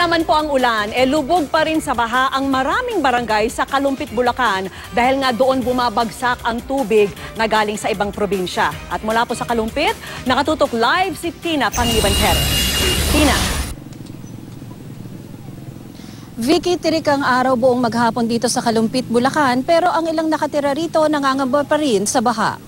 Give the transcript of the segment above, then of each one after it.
Tila man po ang ulan, lubog pa rin sa baha ang maraming barangay sa Kalumpit, Bulacan dahil nga doon bumabagsak ang tubig na galing sa ibang probinsya. At mula po sa Kalumpit, nakatutok live si Tina Panganiban-Perez. Tina. Vicky, tirik ang araw buong maghapon dito sa Kalumpit, Bulacan, pero ang ilang nakatira rito nangangamba pa rin sa baha.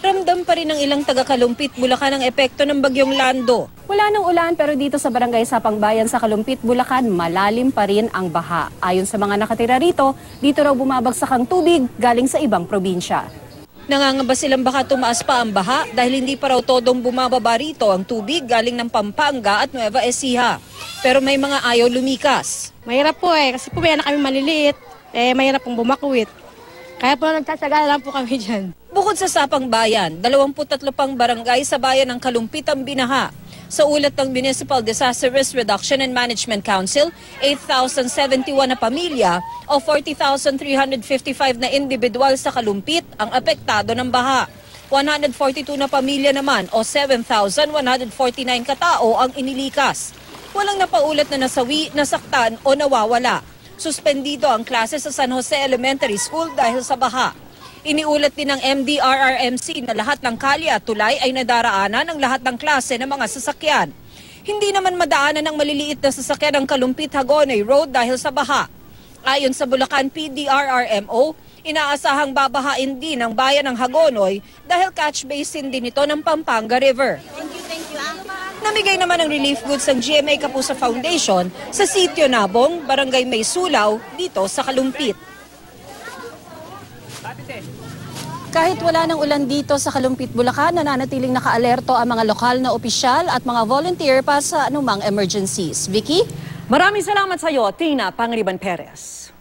Ramdam pa rin ng ilang taga-Kalumpit, Bulacan ang epekto ng bagyong Lando. Wala nang ulan pero dito sa barangay Sapang Bayan sa Kalumpit, Bulacan, malalim pa rin ang baha. Ayon sa mga nakatira rito, dito raw bumabagsak ang tubig galing sa ibang probinsya. Nangangamba silang baka tumaas pa ang baha dahil hindi pa raw todong bumababa rito ang tubig galing ng Pampanga at Nueva Ecija. Pero may mga ayaw lumikas. Mahirap po kasi po may anak kami maliliit, mahirap pong bumakwit. Kaya po nagsasaga lang po kami dyan. Bukod sa Sapang Bayan, 23 pang barangay sa bayan ng Kalumpit ang binaha. Sa ulat ng Municipal Disaster Risk Reduction and Management Council, 8,071 na pamilya o 40,355 na individual sa Kalumpit ang apektado ng baha. 142 na pamilya naman o 7,149 katao ang inilikas. Walang napaulat na nasawi, nasaktan o nawawala. Suspendido ang klase sa San Jose Elementary School dahil sa baha. Iniulat din ng MDRRMC na lahat ng kalye at tulay ay nadaraanan ng lahat ng klase ng mga sasakyan. Hindi naman madaanan ng maliliit na sasakyan ng Kalumpit-Hagonoy Road dahil sa baha. Ayon sa Bulacan PDRRMO, inaasahang babahain din ang bayan ng Hagonoy dahil catch basin din ito ng Pampanga River. Namigay naman ng relief goods ang GMA Kapuso Foundation sa Sitio Nabong, Barangay May Sulaw, dito sa Kalumpit. Kahit wala ng ulan dito sa Kalumpit, Bulacan, nananatiling nakaalerto ang mga lokal na opisyal at mga volunteer pa sa anumang emergencies. Vicky? Maraming salamat sa iyo, Tina Panganiban-Perez.